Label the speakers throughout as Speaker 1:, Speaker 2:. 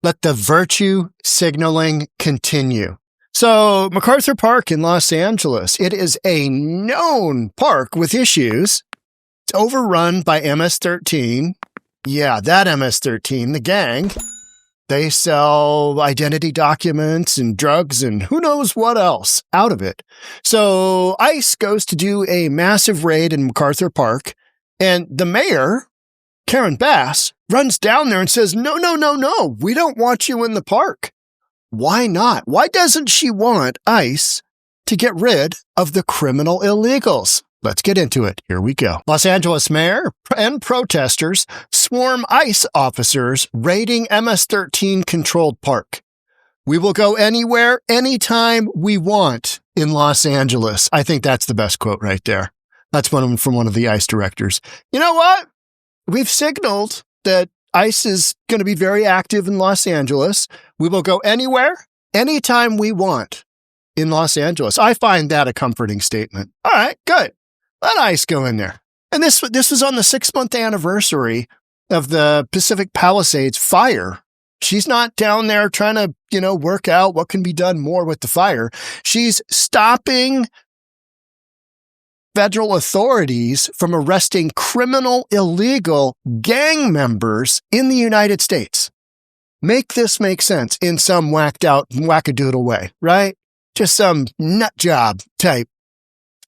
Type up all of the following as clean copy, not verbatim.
Speaker 1: Let the virtue signaling continue. So, MacArthur Park in Los Angeles, it is a known park with issues. It's overrun by MS-13. Yeah, that MS-13, the gang. They sell identity documents and drugs and who knows what else out of it. So ICE goes to do a massive raid in MacArthur Park, and the mayor, Karen Bass, runs down there and says, no, we don't want you in the park. Why not? Why doesn't she want ICE to get rid of the criminal illegals? Let's get into it. Here we go. Los Angeles mayor and protesters swarm ICE officers raiding MS-13 controlled park. We will go anywhere, anytime we want in Los Angeles. I think that's the best quote right there. That's from one of the ICE directors. You know what? We've signaled that ICE is going to be very active in Los Angeles. We will go anywhere, anytime we want in Los Angeles. I find that a comforting statement. All right, good. Let ICE go in there. And this was on the 6-month anniversary of the Pacific Palisades fire. She's not down there trying to, work out what can be done more with the fire. She's stopping federal authorities from arresting criminal, illegal gang members in the United States. Make this make sense in some whacked out, wackadoodle way, right? Just some nut job type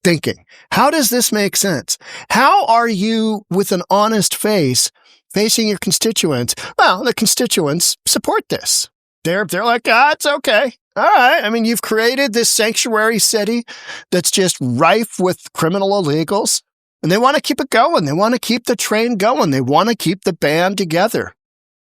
Speaker 1: thinking. How does this make sense? How are you, with an honest face, facing your constituents? Well, the constituents support this. They're like, it's okay. All right. I mean, you've created this sanctuary city that's just rife with criminal illegals, and they want to keep it going. They want to keep the train going. They want to keep the band together.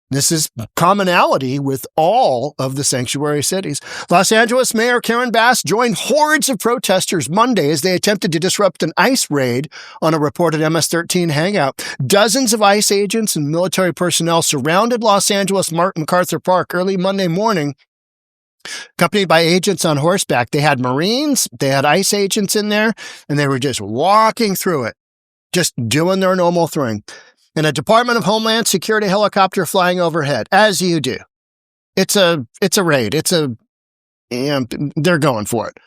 Speaker 1: This is commonality with all of the sanctuary cities. Los Angeles Mayor Karen Bass joined hordes of protesters Monday as they attempted to disrupt an ICE raid on a reported MS-13 hangout. Dozens of ICE agents and military personnel surrounded Los Angeles MacArthur Park early Monday morning, accompanied by agents on horseback. They had Marines, they had ICE agents in there, and they were just walking through it, just doing their normal thing. And a Department of Homeland Security helicopter flying overhead, as you do. It's a raid. They're going for it.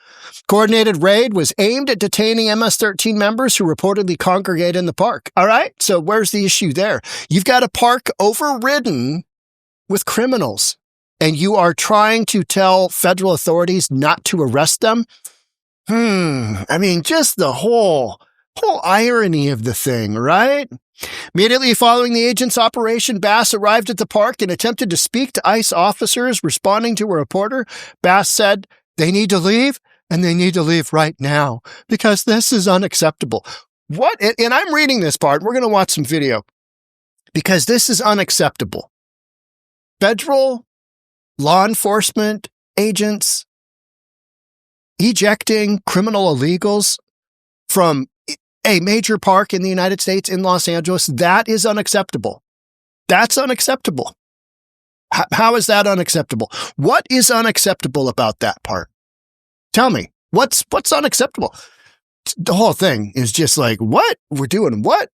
Speaker 1: Coordinated raid was aimed at detaining MS-13 members who reportedly congregate in the park. All right. So where's the issue there? You've got a park overridden with criminals, and you are trying to tell federal authorities not to arrest them. I mean, just the whole irony of the thing, right? Immediately following the agent's operation, Bass arrived at the park and attempted to speak to ICE officers. Responding to a reporter, Bass said, they need to leave, and they need to leave right now, because this is unacceptable. What? And I'm reading this part. We're going to watch some video, because this is unacceptable. Federal law enforcement agents ejecting criminal illegals from a major park in the United States, in Los Angeles, that is unacceptable. That's unacceptable. How is that unacceptable? What is unacceptable about that part? Tell me, what's unacceptable? The whole thing is just like, what? We're doing what?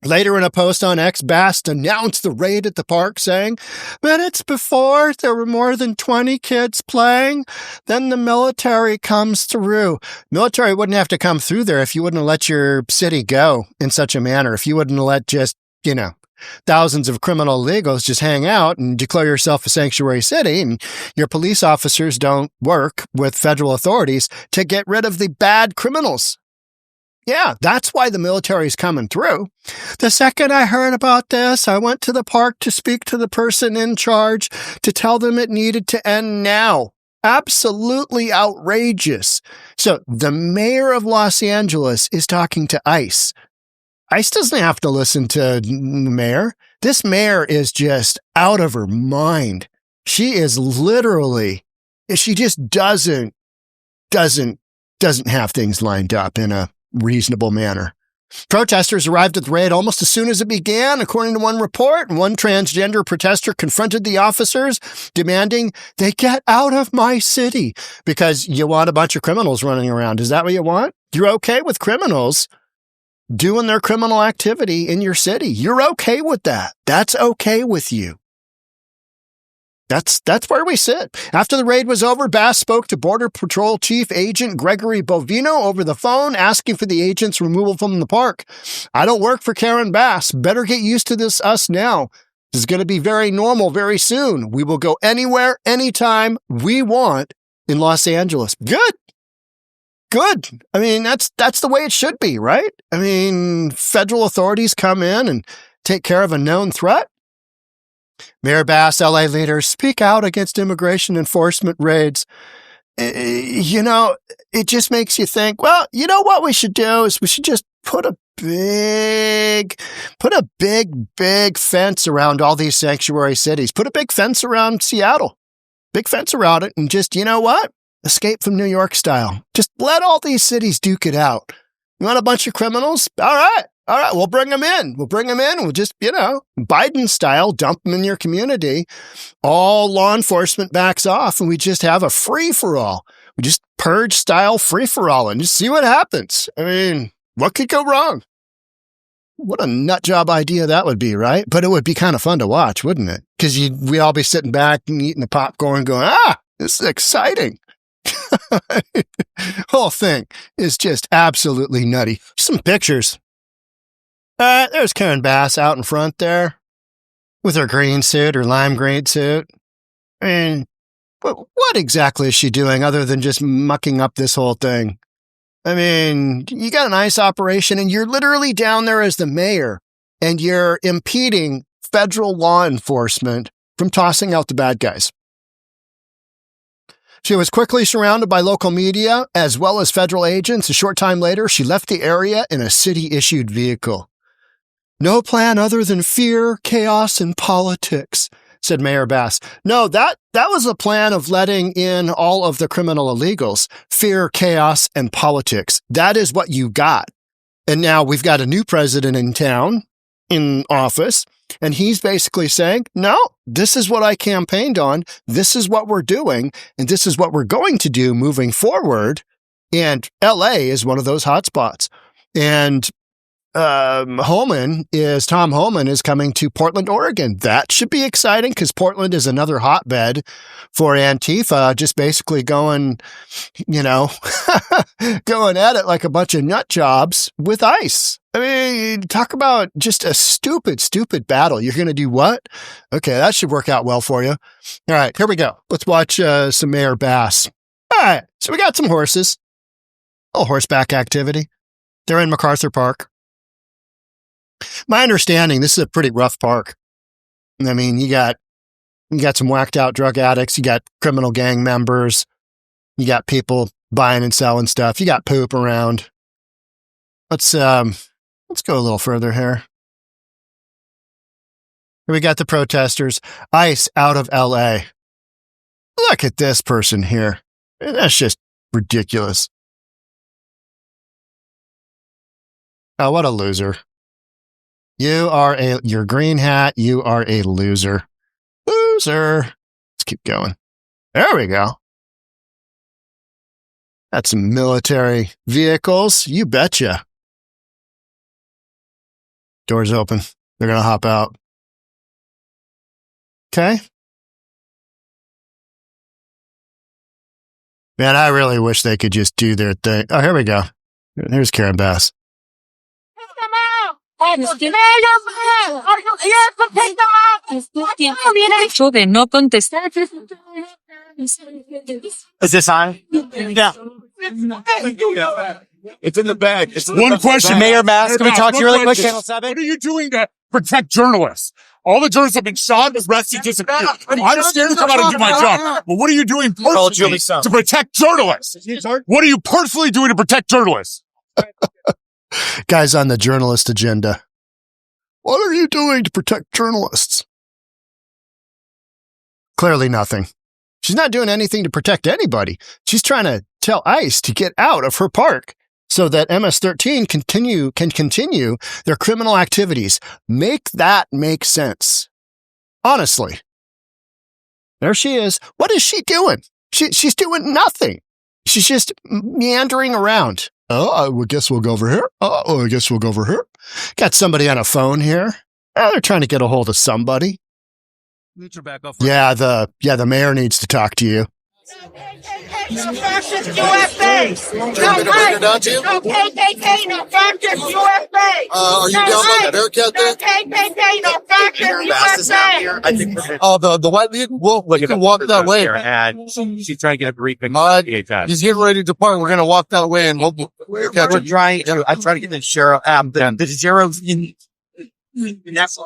Speaker 1: Later in a post on X, Bass announced the raid at the park, saying, minutes before, there were more than 20 kids playing. Then the military comes through. Military wouldn't have to come through there if you wouldn't have let your city go in such a manner. If you wouldn't have let just, thousands of criminal illegals just hang out and declare yourself a sanctuary city, and your police officers don't work with federal authorities to get rid of the bad criminals. Yeah, that's why the military's coming through. The second I heard about this, I went to the park to speak to the person in charge to tell them it needed to end now. Absolutely outrageous. So the mayor of Los Angeles is talking to ICE. ICE doesn't have to listen to the mayor. This mayor is just out of her mind. She is literally, she just doesn't have things lined up in a reasonable manner. Protesters arrived at the raid almost as soon as it began. According to one report, one transgender protester confronted the officers, demanding they get out of my city, because you want a bunch of criminals running around. Is that what you want? You're okay with criminals doing their criminal activity in your city. You're okay with that. That's okay with you. That's where we sit. After the raid was over, Bass spoke to Border Patrol Chief Agent Gregory Bovino over the phone, asking for the agent's removal from the park. I don't work for Karen Bass. Better get used to us now. This is going to be very normal very soon. We will go anywhere, anytime we want in Los Angeles. Good. I mean, that's the way it should be, right? I mean, federal authorities come in and take care of a known threat. Mayor Bass, LA leaders, speak out against immigration enforcement raids. You know, it just makes you think, well, you know what we should do is we should just put a big fence around all these sanctuary cities. Put a big fence around Seattle. Big fence around it, and just, you know what? Escape from New York style. Just let all these cities duke it out. You want a bunch of criminals? All right, we'll bring them in. We'll just, Biden style, dump them in your community. All law enforcement backs off, and we just have a free-for-all. We just purge style free-for-all and just see what happens. I mean, what could go wrong? What a nut job idea that would be, right? But it would be kind of fun to watch, wouldn't it? Because we'd all be sitting back and eating the popcorn going, this is exciting. Whole thing is just absolutely nutty. Some pictures. There's Karen Bass out in front there with her green suit, her lime green suit. I mean, what exactly is she doing other than just mucking up this whole thing? I mean, you got an ICE operation and you're literally down there as the mayor and you're impeding federal law enforcement from tossing out the bad guys. She was quickly surrounded by local media as well as federal agents. A short time later, she left the area in a city-issued vehicle. No plan other than fear, chaos, and politics, said Mayor Bass. No, that was a plan of letting in all of the criminal illegals. Fear, chaos, and politics. That is what you got. And now we've got a new president in town, in office, and he's basically saying, no, this is what I campaigned on. This is what we're doing. And this is what we're going to do moving forward. And LA is one of those hotspots. And Tom Homan is coming to Portland, Oregon. That should be exciting because Portland is another hotbed for Antifa, just basically going, going at it like a bunch of nut jobs with ICE. I mean, talk about just a stupid battle. You're going to do what? Okay, that should work out well for you. All right, here we go. Let's watch some Mayor Bass. All right, so we got some horses. A little horseback activity. They're in MacArthur Park. My understanding, this is a pretty rough park. I mean, you got some whacked out drug addicts. You got criminal gang members. You got people buying and selling stuff. You got poop around. Let's go a little further here. Here we got the protesters. ICE out of LA. Look at this person here. That's just ridiculous. Oh, what a loser. Your green hat, you are a loser. Loser. Let's keep going. There we go. That's some military vehicles. You betcha. Doors open. They're going to hop out. Okay. Man, I really wish they could just do their thing. Oh, here we go. Here's Karen Bass.
Speaker 2: Is this on? Yeah.
Speaker 3: It's in the bag.
Speaker 2: One question, Mayor Bass. Can we talk to you really quick, Channel 7?
Speaker 3: What are you doing to protect journalists? All the journalists have been shot, arrested, disappeared. I'm scared to come out and do my job. But what are you doing personally to protect journalists? What are you personally doing to protect journalists?
Speaker 1: Guys on the journalist agenda. What are you doing to protect journalists? Clearly nothing. She's not doing anything to protect anybody. She's trying to tell ICE to get out of her park so that MS-13 can continue their criminal activities. Make that make sense. Honestly. There she is. What is she doing? She's doing nothing. She's just meandering around. Oh, I guess we'll go over here. Oh, I guess we'll go over here. Got somebody on a phone here. They're trying to get a hold of somebody. Yeah, the mayor needs to talk to you.
Speaker 4: No fascist USA! No KKK, no fascist USA!
Speaker 5: Are you down by the Bearcat
Speaker 4: No
Speaker 5: there?
Speaker 4: KKK, no fascist USA!
Speaker 2: I think we're
Speaker 5: Oh, the white league? Well, we can walk that way.
Speaker 2: and she's trying to get a briefing.
Speaker 5: He's getting ready to depart. We're going to walk that way and we'll catch
Speaker 2: We're
Speaker 5: him.
Speaker 2: trying to. I'm trying to get the sheriff. The sheriff in that's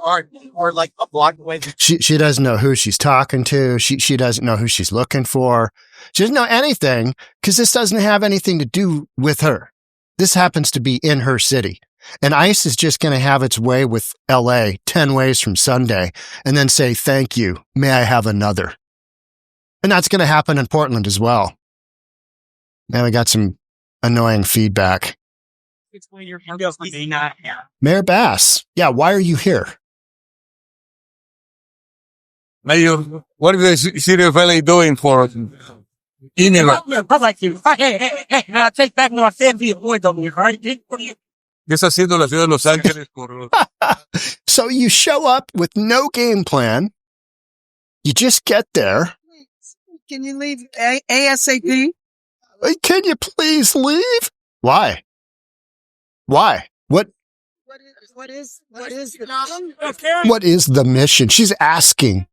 Speaker 2: or like a block away.
Speaker 1: She doesn't know who she's talking to. She doesn't know who she's looking for. She doesn't know anything because this doesn't have anything to do with her. This happens to be in her city. And ICE is just going to have its way with LA 10 ways from Sunday and then say, thank you. May I have another? And that's going to happen in Portland as well. Now we got some annoying feedback. Mayor Bass, yeah, why are you here?
Speaker 5: Mayor, what is the city of LA doing for email?
Speaker 4: Hey, take back what I said to you, boy, don't you, right?
Speaker 5: ¿Qué está haciendo la ciudad de Los Ángeles por
Speaker 1: So you show up with no game plan. You just get there.
Speaker 6: Can you leave ASAP?
Speaker 1: Can you please leave? Why? Why? What
Speaker 6: What
Speaker 1: is the mission? She's asking.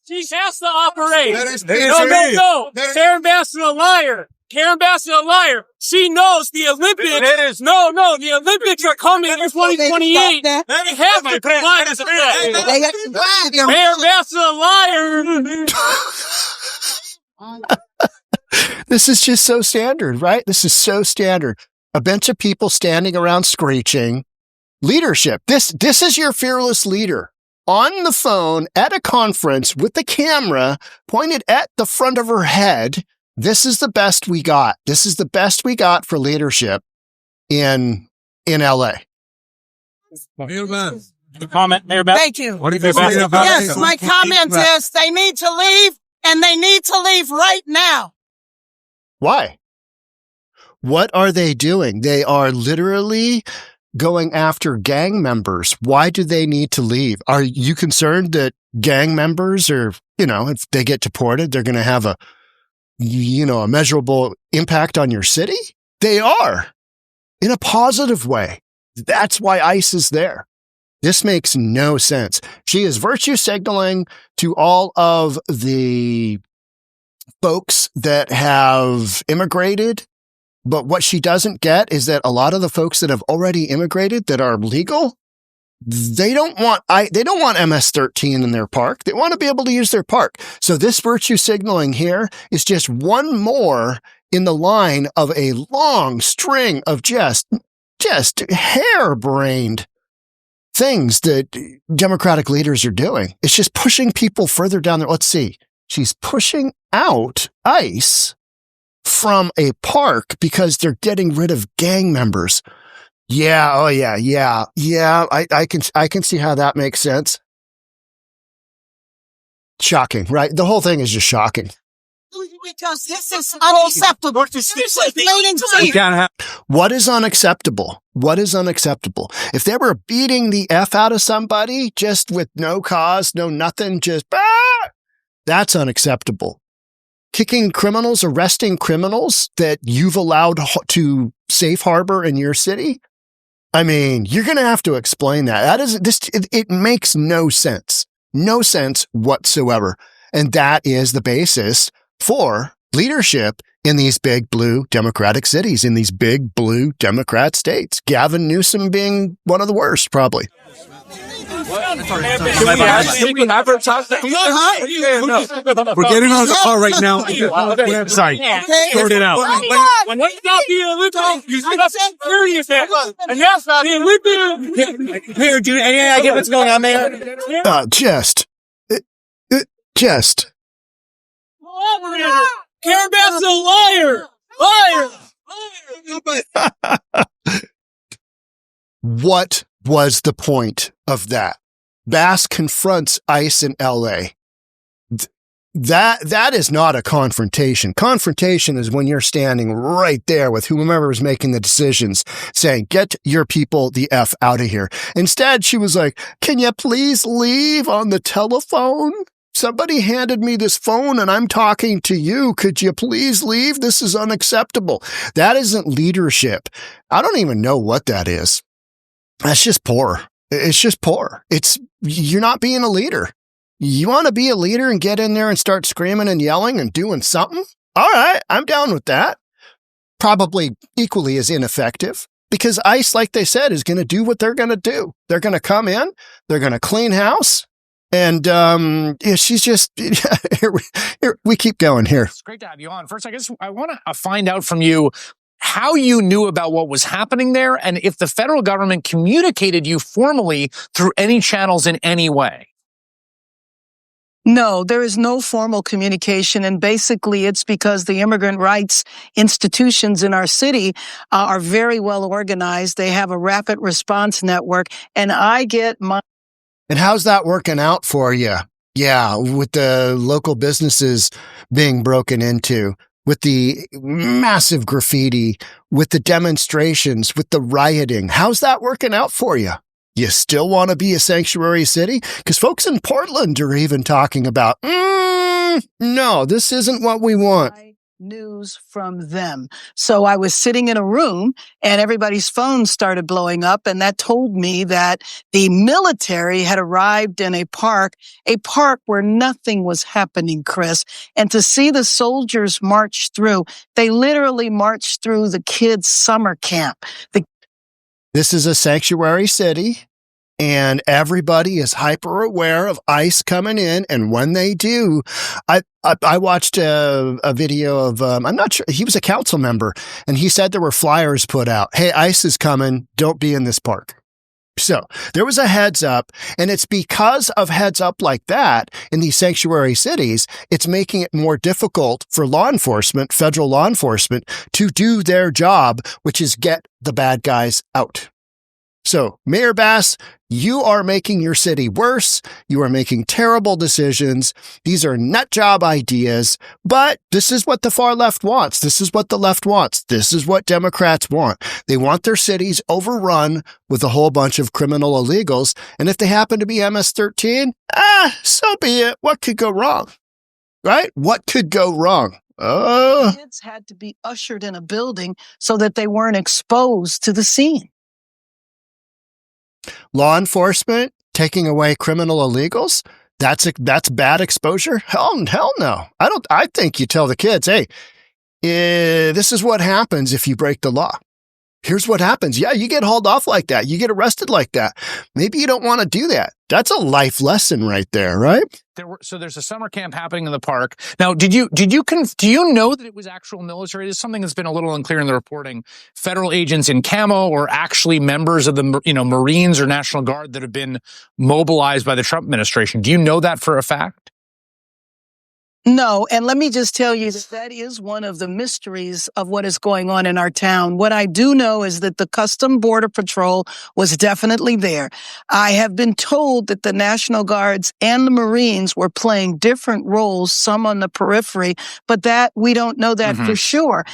Speaker 7: She has to operate.
Speaker 5: No.
Speaker 7: Karen Bass is a liar. Karen Bass is a liar. She knows the Olympics. No, the Olympics are coming in 2028. They have to comply with that. Karen Bass is a liar.
Speaker 1: This is just so standard, right? This is so standard. A bunch of people standing around screeching. Leadership. This is your fearless leader on the phone at a conference with the camera pointed at the front of her head. This is the best we got. This is the best we got for leadership in LA.
Speaker 5: Mayor Bass.
Speaker 7: Comment, Mayor Bass.
Speaker 6: Thank you.
Speaker 5: What do you think about
Speaker 6: Yes, my comment is they need to leave, and they need to leave right now.
Speaker 1: Why? What are they doing? They are literally going after gang members. Why do they need to leave? Are you concerned that gang members are, if they get deported, they're going to have a measurable impact on your city? They are, in a positive way. That's why ICE is there. This makes no sense. She is virtue signaling to all of the folks that have immigrated. But what she doesn't get is that a lot of the folks that have already immigrated that are legal, they don't want MS-13 in their park. They want to be able to use their park. So this virtue signaling here is just one more in the line of a long string of just harebrained things that Democratic leaders are doing. It's just pushing people further down there. Let's see. She's pushing out ICE from a park because they're getting rid of gang members. Yeah. Oh yeah. I can see how that makes sense. Shocking, right? The whole thing is just shocking.
Speaker 6: Because this is unacceptable. This is plain and clear.
Speaker 1: What is unacceptable? What is unacceptable? If they were beating the F out of somebody just with no cause, no nothing, that's unacceptable. Kicking criminals, arresting criminals that you've allowed to safe harbor in your city? I mean, you're going to have to explain that. It makes no sense. No sense whatsoever. And that is the basis for leadership in these big blue Democratic cities, in these big blue Democrat states. Gavin Newsom being one of the worst, probably.
Speaker 5: We're getting on the call right now. Sorry. Sort it out.
Speaker 7: When it's not the Olympics, you got serious at. And that's not the Olympics.
Speaker 2: Mayor, do you any idea what's going on, Mayor?
Speaker 1: Just.
Speaker 7: Karen Bass is a liar.
Speaker 1: What was the point of that? Bass confronts ICE in LA. That is not a confrontation. Confrontation is when you're standing right there with whomever is making the decisions saying, get your people the F out of here. Instead, she was like, can you please leave on the telephone? Somebody handed me this phone and I'm talking to you. Could you please leave? This is unacceptable. That isn't leadership. I don't even know what that is. That's just poor. It's just poor. You're not being a leader. You want to be a leader and get in there and start screaming and yelling and doing something? All right, I'm down with that. Probably equally as ineffective because ICE, like they said, is going to do what they're going to do. They're going to come in, they're going to clean house, and she's just, here we keep going here.
Speaker 8: It's great to have you on. First, I guess I want to find out from you how you knew about what was happening there and if the federal government communicated you formally through any channels in any way.
Speaker 6: No, there is no formal communication, and basically it's because the immigrant rights institutions in our city are very well organized. They have a rapid response network, and I get my...
Speaker 1: And how's that working out for you? Yeah, with the local businesses being broken into, with the massive graffiti, with the demonstrations, with the rioting. How's that working out for you? You still want to be a sanctuary city? Because folks in Portland are even talking about, no, this isn't what we want.
Speaker 6: News from them. So I was sitting in a room and everybody's phones started blowing up, and that told me that the military had arrived in a park where nothing was happening, Chris. And to see the soldiers march through, they literally marched through the kids' summer camp.
Speaker 1: This is a sanctuary city, and everybody is hyper aware of ICE coming in. And when they do, I watched a video of, I'm not sure, he was a council member, and he said there were flyers put out. Hey, ICE is coming. Don't be in this park. So there was a heads up, and it's because of heads up like that in these sanctuary cities, it's making it more difficult for law enforcement, federal law enforcement, to do their job, which is get the bad guys out. So, Mayor Bass, you are making your city worse. You are making terrible decisions. These are nut job ideas, but this is what the far left wants. This is what the left wants. This is what Democrats want. They want their cities overrun with a whole bunch of criminal illegals. And if they happen to be MS-13, so be it. What could go wrong? Right? What could go wrong?
Speaker 6: Kids had to be ushered in a building so that they weren't exposed to the scene.
Speaker 1: Law enforcement taking away criminal illegals? That's bad exposure? Hell no. I think you tell the kids, hey, this is what happens if you break the law. Here's what happens. Yeah, you get hauled off like that. You get arrested like that. Maybe you don't want to do that. That's a life lesson right there, right?
Speaker 8: So there's a summer camp happening in the park. Now, do you know that it was actual military? This is something that's been a little unclear in the reporting. Federal agents in camo or actually members of the, Marines or National Guard that have been mobilized by the Trump administration. Do you know that for a fact?
Speaker 6: No, and let me just tell you that is one of the mysteries of what is going on in our town. What I do know is that the Custom Border Patrol was definitely there. I have been told that the National Guards and the Marines were playing different roles, some on the periphery, but that we don't know that for sure.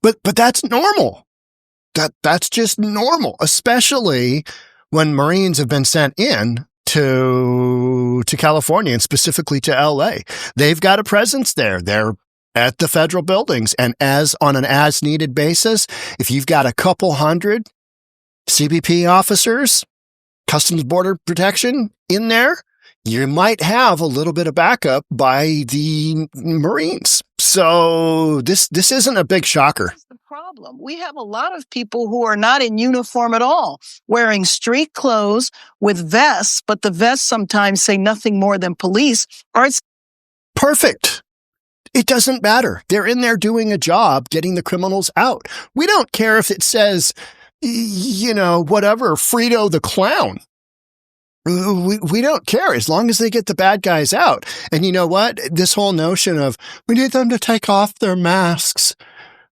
Speaker 1: But that's normal. That's just normal, especially when Marines have been sent in to California and specifically to LA. They've got a presence there. They're at the federal buildings. And on an as needed basis, if you've got a couple hundred CBP officers, Customs Border Protection in there, you might have a little bit of backup by the Marines. So this isn't a big shocker.
Speaker 6: That's the problem. We have a lot of people who are not in uniform at all, wearing street clothes with vests, but the vests sometimes say nothing more than police. Or it's
Speaker 1: perfect. It doesn't matter. They're in there doing a job, getting the criminals out. We don't care if it says, whatever, Frito the Clown. We don't care as long as they get the bad guys out. And you know what? This whole notion of we need them to take off their masks.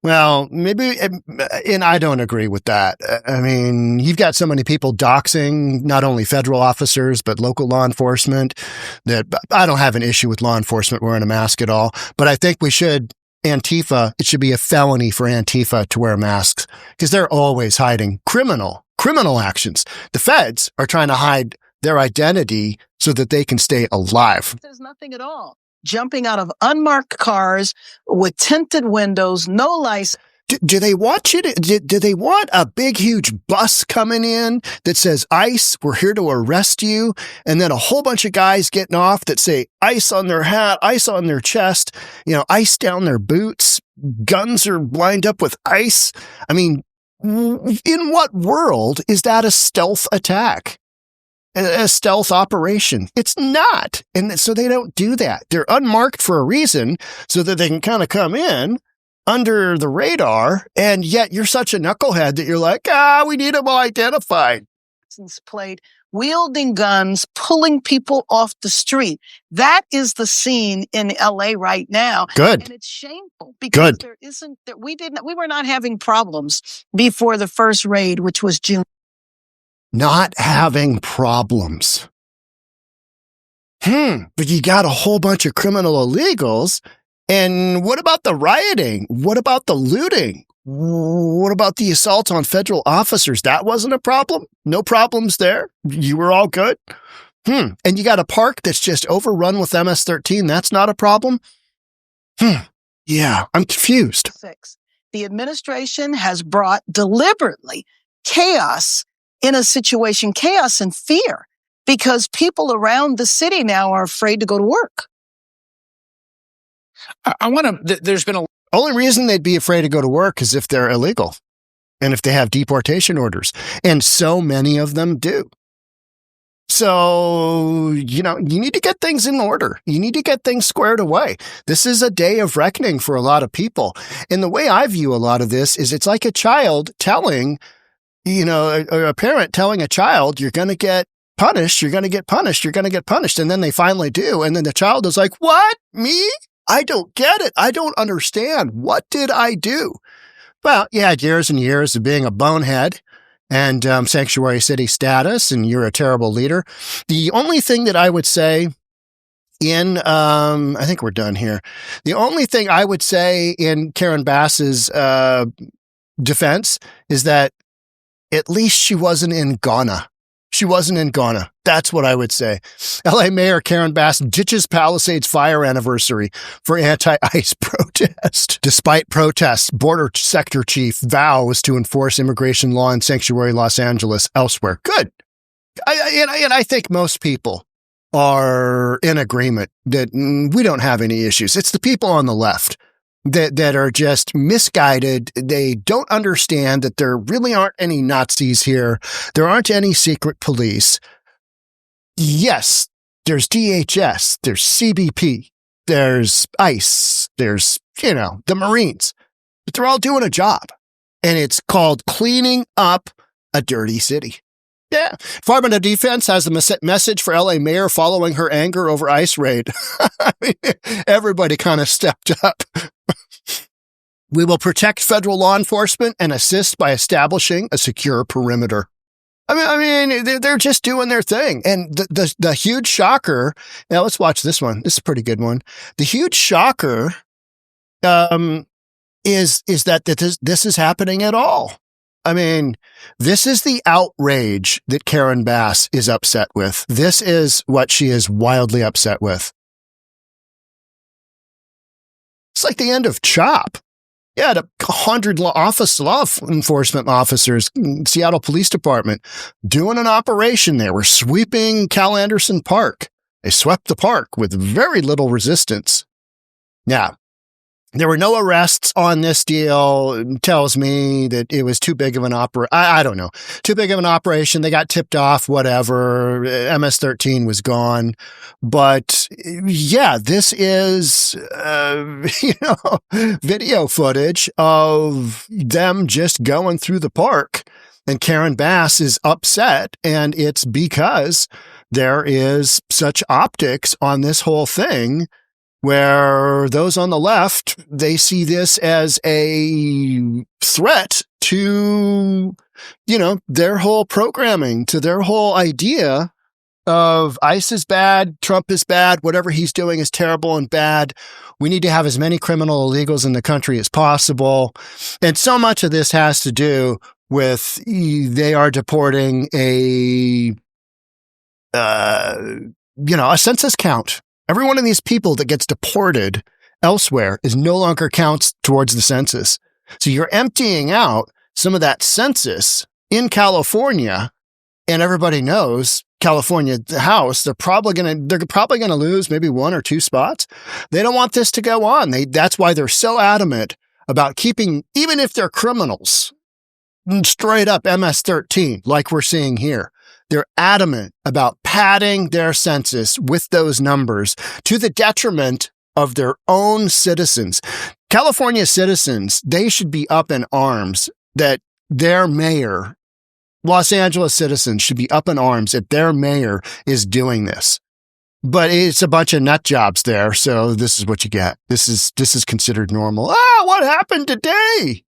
Speaker 1: Well, maybe, and I don't agree with that. I mean, you've got so many people doxing not only federal officers, but local law enforcement that I don't have an issue with law enforcement wearing a mask at all. But I think we should, Antifa, it should be a felony for Antifa to wear masks because they're always hiding criminal actions. The feds are trying to hide their identity so that they can stay alive.
Speaker 6: There's nothing at all. Jumping out of unmarked cars with tinted windows, no license.
Speaker 1: Do they want you to, do they want a big, huge bus coming in that says ICE, we're here to arrest you? And then a whole bunch of guys getting off that say ICE on their hat, ICE on their chest, ICE down their boots, guns are lined up with ICE. I mean, in what world is that a stealth attack? A stealth operation? It's not. And so they don't do that. They're unmarked for a reason so that they can kind of come in under the radar. And yet you're such a knucklehead that you're like, we need them all identified.
Speaker 6: Plate, wielding guns, pulling people off the street. That is the scene in LA right now.
Speaker 1: Good.
Speaker 6: And it's shameful because we were not having problems before the first raid, which was June.
Speaker 1: Not having problems. But you got a whole bunch of criminal illegals. And what about the rioting? What about the looting? What about the assault on federal officers? That wasn't a problem? No problems there? You were all good? And you got a park that's just overrun with MS-13. That's not a problem? Yeah, I'm confused.
Speaker 6: The administration has brought deliberately chaos in a situation, chaos and fear, because people around the city now are afraid to go to work.
Speaker 1: There's been only reason they'd be afraid to go to work is if they're illegal and if they have deportation orders. And so many of them do. So, you need to get things in order. You need to get things squared away. This is a day of reckoning for a lot of people. And the way I view a lot of this is it's like a child telling a parent telling a child, you're going to get punished, you're going to get punished, you're going to get punished. And then they finally do. And then the child is like, what? Me? I don't get it. I don't understand. What did I do? Well, you had years and years of being a bonehead and sanctuary city status, and you're a terrible leader. The only thing that I would say I think we're done here. The only thing I would say in Karen Bass's defense is that at least she wasn't in Ghana. She wasn't in Ghana. That's what I would say. LA Mayor Karen Bass ditches Palisades fire anniversary for anti-ICE protest. Despite protests, border sector chief vows to enforce immigration law in sanctuary Los Angeles elsewhere. Good. I think most people are in agreement that we don't have any issues. It's the people on the left that are just misguided. They don't understand that there really aren't any Nazis here. There aren't any secret police. Yes, there's DHS, there's CBP, there's ICE, there's, the Marines, but they're all doing a job. And it's called cleaning up a dirty city. Yeah. Department of Defense has a message for LA mayor following her anger over ICE raid. I mean, everybody kind of stepped up. We will protect federal law enforcement and assist by establishing a secure perimeter. I mean, they're just doing their thing. And the huge shocker, now let's watch this one. This is a pretty good one. The huge shocker is that this is happening at all. I mean, this is the outrage that Karen Bass is upset with. This is what she is wildly upset with. It's like the end of CHOP. Yeah, 100 law enforcement officers, Seattle Police Department, doing an operation there. We're sweeping Cal Anderson Park. They swept the park with very little resistance. Now, there were no arrests on this deal. It tells me that it was too big of an I don't know. Too big of an operation. They got tipped off, whatever. MS-13 was gone. But yeah, this is, video footage of them just going through the park. And Karen Bass is upset. And it's because there is such optics on this whole thing where those on the left, they see this as a threat to, their whole programming, to their whole idea of ICE is bad, Trump is bad, whatever he's doing is terrible and bad. We need to have as many criminal illegals in the country as possible. And so much of this has to do with they are deporting a census count. Every one of these people that gets deported elsewhere is no longer counts towards the census. So you're emptying out some of that census in California, and everybody knows California, the House, they're probably going to lose maybe 1 or 2 spots. They don't want this to go on. That's why they're so adamant about keeping, even if they're criminals, straight up MS-13, like we're seeing here. They're adamant about padding their census with those numbers to the detriment of their own citizens. California citizens, they should be up in arms that their mayor, Los Angeles citizens should be up in arms that their mayor is doing this. But it's a bunch of nut jobs there, so this is what you get. This is considered normal. What happened today?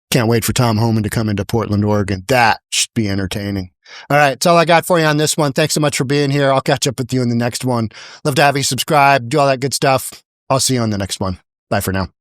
Speaker 1: Can't wait for Tom Homan to come into Portland, Oregon. That should be entertaining. All right, that's all I got for you on this one. Thanks so much for being here. I'll catch up with you in the next one. Love to have you subscribe, do all that good stuff. I'll see you on the next one. Bye for now.